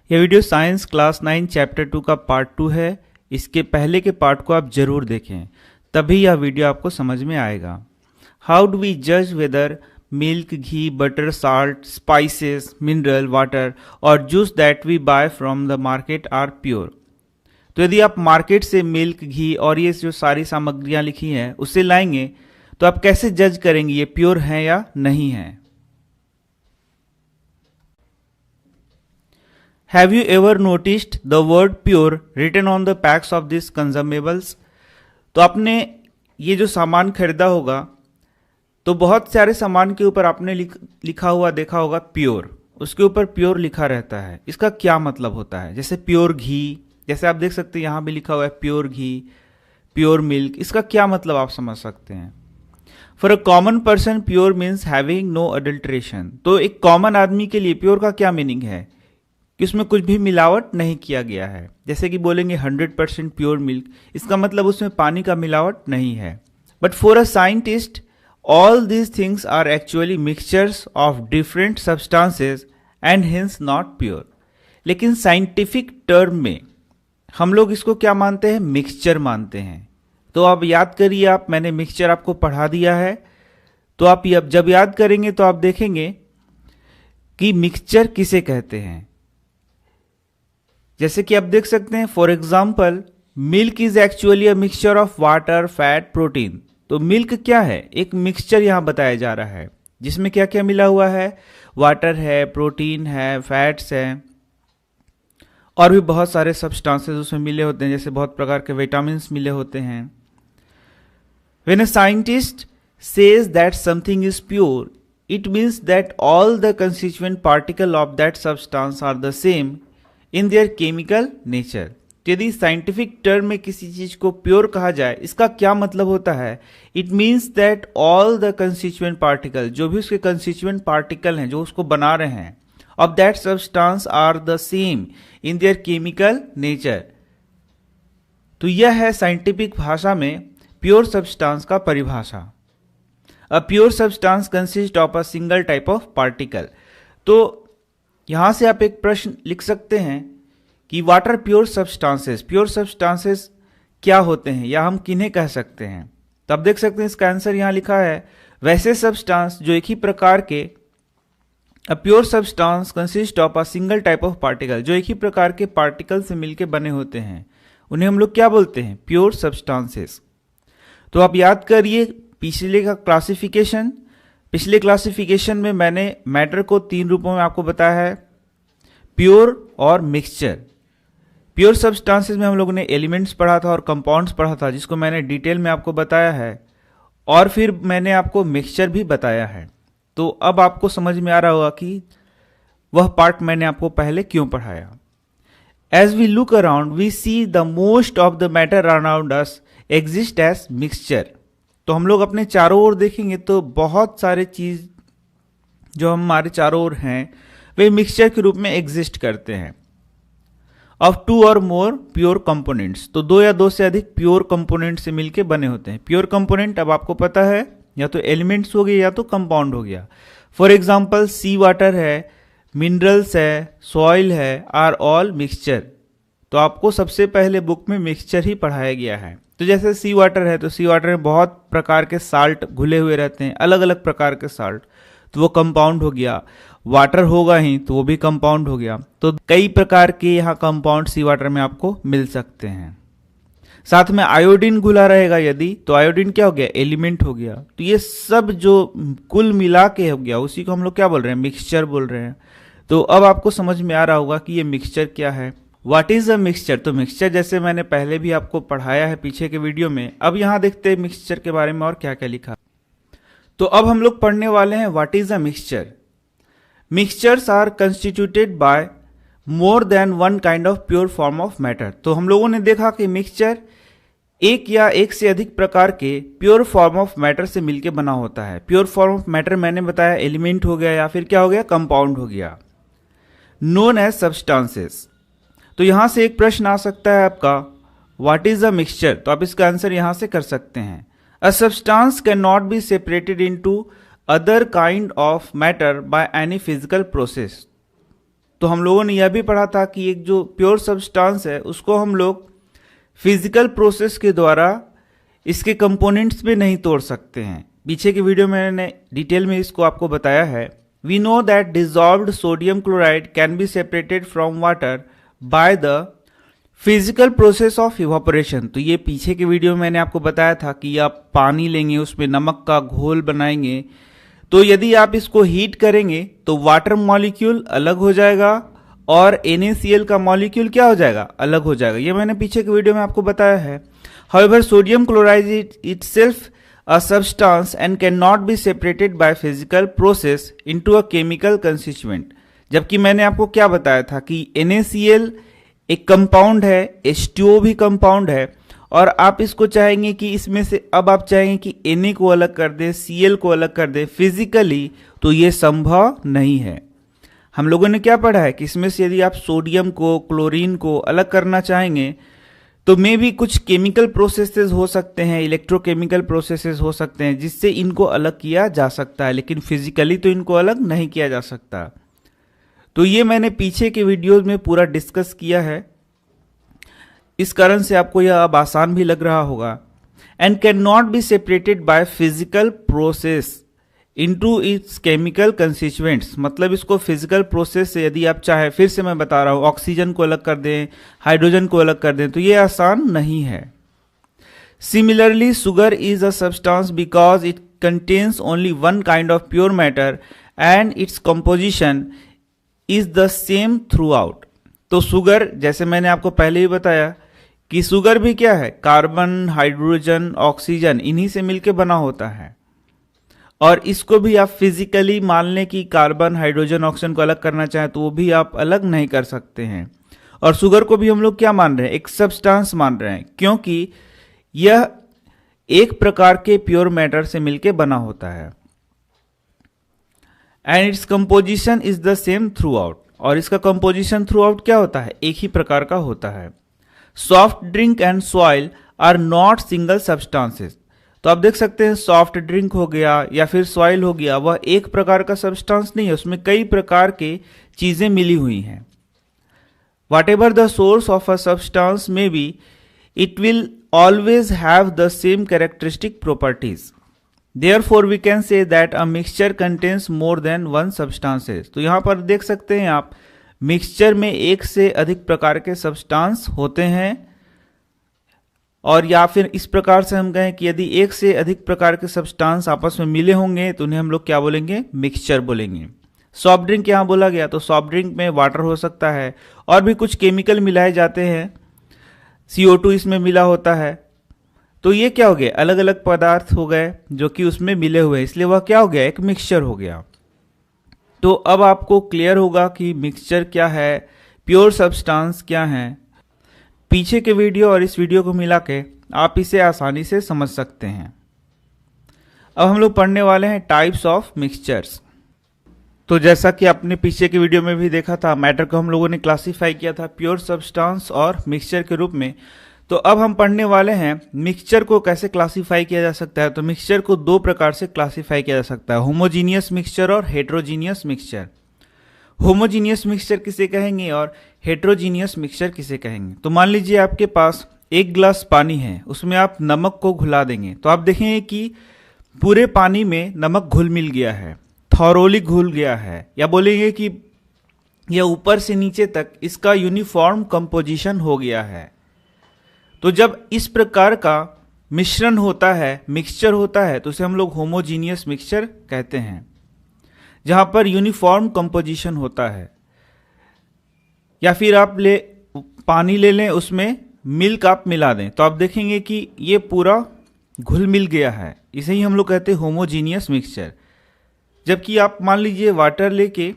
यह video science class 9 chapter 2 का part 2 है। इसके पहले के पार्ट को आप जरूर देखें, तभी यह वीडियो आपको समझ में आएगा। हाउ डू वी जज whether milk, ghee, butter, salt, spices, mineral water और juice that we buy from the market are pure. तो यदि आप मार्केट से मिल्क, घी और ये जो सारी सामग्रियां लिखी हैं उसे लाएंगे तो आप कैसे जज करेंगे ये प्योर हैं या नहीं है। Have you ever noticed the word pure written on the packs of these consumables? तो आपने ये जो सामान खरीदा होगा तो बहुत सारे सामान के ऊपर आपने लिखा हुआ देखा होगा प्योर, उसके ऊपर प्योर लिखा रहता है। इसका क्या मतलब होता है? जैसे प्योर घी, जैसे आप देख सकते हैं यहाँ भी लिखा हुआ है प्योर घी, प्योर मिल्क। इसका क्या मतलब आप समझ सकते हैं? For a common person pure means having no adulteration. तो एक कॉमन आदमी के लिए प्योर का क्या मीनिंग है कि उसमें कुछ भी मिलावट नहीं किया गया है। जैसे कि बोलेंगे 100% प्योर मिल्क, इसका मतलब उसमें पानी का मिलावट नहीं है। But for a scientist all these things are actually mixtures of different substances and hence not pure. लेकिन साइंटिफिक टर्म में हम लोग इसको क्या मानते हैं? मिक्सचर मानते हैं। तो आप याद करिए, आप मैंने मिक्सचर आपको पढ़ा दिया है, तो आप जब याद करेंगे तो आप देखेंगे कि मिक्सचर किसे कहते हैं। जैसे कि आप देख सकते हैं, for example milk is actually a mixture of water, fat, protein. तो मिल्क क्या है? एक मिक्सचर यहां बताया जा रहा है जिसमें क्या क्या मिला हुआ है, वाटर है, प्रोटीन है, फैट्स है और भी बहुत सारे सब्सटेंसेस उसमें मिले होते हैं, जैसे बहुत प्रकार के विटामिन मिले होते हैं। When a scientist says that something is pure, it means that all the constituent particle of that substance are the same in their chemical nature. यदि साइंटिफिक टर्म में किसी चीज को प्योर कहा जाए, इसका क्या मतलब होता है? It means that all the constituent particle, जो भी उसके कंस्टिट्यूएंट पार्टिकल हैं जो उसको बना रहे हैं, of that substance are the same in their chemical nature. तो यह है साइंटिफिक भाषा में प्योर सब्सटेंस का परिभाषा। A pure substance consist of a single type of particle. तो यहां से आप एक प्रश्न लिख सकते हैं कि what are pure substances. Pure substances क्या होते हैं या हम किन्हें कह सकते हैं? तो आप देख सकते हैं इसका आंसर यहां लिखा है, वैसे सब्सटेंस जो एक ही प्रकार के, a pure substance consist of a single type of particle, जो एक ही प्रकार के पार्टिकल से मिलकर बने होते हैं, उन्हें हम लोग क्या बोलते हैं? Pure substances. तो आप याद करिए पिछले का क्लासिफिकेशन। पिछले क्लासिफिकेशन में मैंने मैटर को 3 रूपों में आपको बताया है, प्योर और मिक्सचर। प्योर सब्सटेंसेस में हम लोगों ने एलिमेंट्स पढ़ा था और कंपाउंड्स पढ़ा था, जिसको मैंने डिटेल में आपको बताया है, और फिर मैंने आपको मिक्सचर भी बताया है। तो अब आपको समझ में आ रहा होगा कि वह पार्ट मैंने आपको पहले क्यों पढ़ाया। As we look around we see the most of the matter around us exist as mixture. तो हम लोग अपने चारों ओर देखेंगे तो बहुत सारे चीज जो हमारे चारों ओर हैं वे मिक्सचर के रूप में एग्जिस्ट करते हैं। ऑफ 2 और मोर प्योर कंपोनेंट्स, तो 2 या 2 से अधिक प्योर कंपोनेंट से मिलकर बने होते हैं। प्योर कंपोनेंट अब आपको पता है, या तो एलिमेंट्स हो गए या तो कंपाउंड हो गया। फॉर एग्जाम्पल सी वाटर है, मिनरल्स है, सॉइल है, आर ऑल मिक्सचर। तो आपको सबसे पहले बुक में मिक्सचर ही पढ़ाया गया है। तो जैसे सी वाटर है, तो सी वाटर में बहुत प्रकार के साल्ट घुले हुए रहते हैं, अलग अलग प्रकार के साल्ट, तो वो कंपाउंड हो गया। वाटर होगा ही तो वो भी कंपाउंड हो गया। तो कई प्रकार के यहाँ कंपाउंड सी वाटर में आपको मिल सकते हैं। साथ में आयोडीन घुला रहेगा यदि, तो आयोडीन क्या हो गया? एलिमेंट हो गया। तो ये सब जो कुल मिला के हो गया, उसी को हम लोग क्या बोल रहे हैं? मिक्सचर बोल रहे हैं। तो अब आपको समझ में आ रहा होगा कि ये मिक्सचर क्या है। What is a mixture? तो मिक्सचर जैसे मैंने पहले भी आपको पढ़ाया है पीछे के वीडियो में। अब यहां देखते हैं मिक्सचर के बारे में और क्या क्या लिखा। तो अब हम लोग पढ़ने वाले हैं what is a mixture. Mixtures are constituted by more than one kind of pure form of matter. तो हम लोगों ने देखा कि मिक्सचर एक या एक से अधिक प्रकार के प्योर फॉर्म ऑफ मैटर से मिलकर बना होता है। प्योर फॉर्म ऑफ मैटर मैंने बताया एलिमेंट हो गया या फिर क्या हो गया? कंपाउंड हो गया, नोन एज सब्सटेंसेस। तो यहां से एक प्रश्न आ सकता है आपका, व्हाट इज अ मिक्सचर? तो आप इसका आंसर यहां से कर सकते हैं, a substance can not be separated into other kind of matter by any physical process. तो हम लोगों ने यह भी पढ़ा था कि एक जो प्योर सब्सटेंस है उसको हम लोग फिजिकल प्रोसेस के द्वारा इसके कंपोनेंट्स में नहीं तोड़ सकते हैं। पीछे की वीडियो में मैंने डिटेल में इसको आपको बताया है। We know that dissolved sodium chloride can be separated from water by the physical process of evaporation. तो ये पीछे के वीडियो में मैंने आपको बताया था कि आप पानी लेंगे, उसमें नमक का घोल बनाएंगे, तो यदि आप इसको हीट करेंगे तो वाटर मॉलिक्यूल अलग हो जाएगा और NaCl का मॉलिक्यूल क्या हो जाएगा, अलग हो जाएगा। ये मैंने पीछे के वीडियो में आपको बताया है। However sodium chloride itself a substance and cannot be separated by physical process into a chemical constituent। जबकि मैंने आपको क्या बताया था कि NaCl एक कंपाउंड है, H2O भी कंपाउंड है, और आप इसको चाहेंगे कि इसमें से अब आप चाहेंगे कि Na को अलग कर दें, Cl को अलग कर दें फिजिकली, तो ये संभव नहीं है। हम लोगों ने क्या पढ़ा है कि इसमें से यदि आप सोडियम को, क्लोरीन को अलग करना चाहेंगे तो मे भी कुछ केमिकल प्रोसेसेस हो सकते हैं, इलेक्ट्रोकेमिकल प्रोसेसेस हो सकते हैं जिससे इनको अलग किया जा सकता है, लेकिन फिजिकली तो इनको अलग नहीं किया जा सकता। तो ये मैंने पीछे के वीडियोस में पूरा डिस्कस किया है, इस कारण से आपको यह अब आसान भी लग रहा होगा। And can not be separated by physical process into its chemical constituents, मतलब इसको फिजिकल प्रोसेस से यदि आप चाहे, फिर से मैं बता रहा हूं, ऑक्सीजन को अलग कर दें, हाइड्रोजन को अलग कर दें, तो ये आसान नहीं है। Similarly sugar is a substance because it contains only one kind of pure matter and its composition is the same through out. तो शुगर, जैसे मैंने आपको पहले ही बताया कि शुगर भी क्या है, कार्बन, हाइड्रोजन, ऑक्सीजन, इन्हीं से मिलकर बना होता है, और इसको भी आप फिजिकली मान लें कि कार्बन, हाइड्रोजन, ऑक्सीजन को अलग करना चाहें तो वो भी आप अलग नहीं कर सकते हैं। और शुगर को भी हम लोग क्या मान रहे हैं, एक सब्सटेंस मान रहे हैं, क्योंकि यह एक प्रकार के प्योर मैटर से मिलकर बना होता है। And its composition is the same through out, और इसका कंपोजिशन थ्रू आउट क्या होता है, एक ही प्रकार का होता है। Soft drink and soil are not single substances. तो आप देख सकते हैं सॉफ्ट ड्रिंक हो गया या फिर सॉइल हो गया, वह एक प्रकार का सब्सटेंस नहीं है, उसमें कई प्रकार के चीजें मिली हुई हैं। Whatever the source of a substance may be, it will always have the same characteristic properties. Therefore we can say that a mixture contains more than one substances. तो यहां पर देख सकते हैं आप, मिक्सचर में एक से अधिक प्रकार के सब्सटेंस होते हैं, और या फिर इस प्रकार से हम कहें कि यदि एक से अधिक प्रकार के सब्सटेंस आपस में मिले होंगे तो उन्हें हम लोग क्या बोलेंगे, मिक्सचर बोलेंगे। सॉफ्ट ड्रिंक यहां बोला गया, तो सॉफ्ट ड्रिंक में वाटर हो सकता है और भी कुछ केमिकल मिलाए जाते हैं, CO2 इसमें मिला होता है, तो ये क्या हो गया, अलग अलग पदार्थ हो गए जो कि उसमें मिले हुए हैं, इसलिए वह क्या हो गया, एक मिक्सचर हो गया। तो अब आपको क्लियर होगा कि मिक्सचर क्या है, प्योर सब्सटेंस क्या है। पीछे के वीडियो और इस वीडियो को मिला के आप इसे आसानी से समझ सकते हैं। अब हम लोग पढ़ने वाले हैं टाइप्स ऑफ मिक्सचर्स। तो जैसा कि आपने पीछे के वीडियो में भी देखा था, मैटर को हम लोगों ने क्लासिफाई किया था प्योर सब्सटेंस और मिक्सचर के रूप में। तो अब हम पढ़ने वाले हैं मिक्सचर को कैसे क्लासिफाई किया जा सकता है। तो मिक्सचर को दो प्रकार से क्लासिफाई किया जा सकता है, होमोजीनियस मिक्सचर और हेट्रोजीनियस मिक्सचर। होमोजीनियस मिक्सचर किसे कहेंगे और हेट्रोजीनियस मिक्सचर किसे कहेंगे। तो मान लीजिए आपके पास एक गिलास पानी है, उसमें आप नमक को घुला देंगे, तो आप देखेंगे कि पूरे पानी में नमक घुल मिल गया है, थॉरोली घुल गया है, या बोलेंगे कि यह ऊपर से नीचे तक इसका यूनिफॉर्म कंपोजिशन हो गया है। तो जब इस प्रकार का मिश्रण होता है, मिक्सचर होता है, तो उसे हम लोग होमोजीनियस मिक्सचर कहते हैं, जहां पर यूनिफॉर्म कंपोजिशन होता है। या फिर आप पानी ले लें, उसमें मिल्क आप मिला दें, तो आप देखेंगे कि ये पूरा घुल मिल गया है, इसे ही हम लोग कहते हैं होमोजीनियस मिक्सचर। जबकि आप मान लीजिए वाटर लेके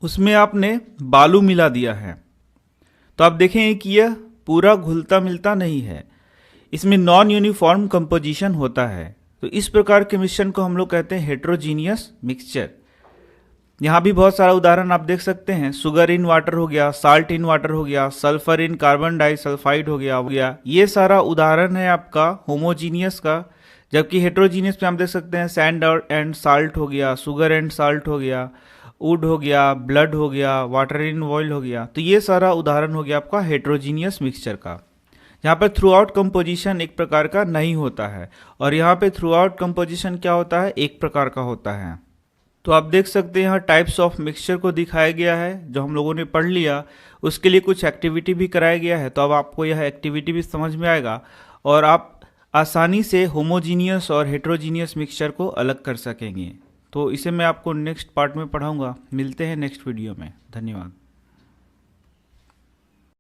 उसमें आपने बालू मिला दिया है, तो आप देखेंगे कि यह पूरा घुलता मिलता नहीं है, इसमें नॉन यूनिफॉर्म कंपोजिशन होता है। तो इस प्रकार के मिश्रण को हम लोग कहते हैं हेट्रोजीनियस मिक्सचर। यहाँ भी बहुत सारा उदाहरण आप देख सकते हैं, शुगर इन वाटर हो गया, साल्ट इन वाटर हो गया, सल्फर इन कार्बन डाइसल्फाइड हो गया। ये सारा उदाहरण है आपका होमोजीनियस का। जबकि हेट्रोजीनियस में हम देख सकते हैं सैंड एंड साल्ट हो गया, शुगर एंड साल्ट हो गया, वुड हो गया, ब्लड हो गया, वाटर इन ऑयल हो गया। तो ये सारा उदाहरण हो गया आपका हेट्रोजीनियस मिक्सचर का, यहाँ पर थ्रू आउट कंपोजिशन एक प्रकार का नहीं होता है, और यहाँ पे थ्रू आउट कंपोजिशन क्या होता है, एक प्रकार का होता है। तो आप देख सकते हैं यहाँ टाइप्स ऑफ मिक्सचर को दिखाया गया है, जो हम लोगों ने पढ़ लिया। उसके लिए कुछ एक्टिविटी भी कराया गया है, तो अब आपको यह एक्टिविटी भी समझ में आएगा और आप आसानी से होमोजीनियस और हेट्रोजीनियस मिक्सचर को अलग कर सकेंगे। तो इसे मैं आपको नेक्स्ट पार्ट में पढ़ाऊंगा। मिलते हैं नेक्स्ट वीडियो में। धन्यवाद।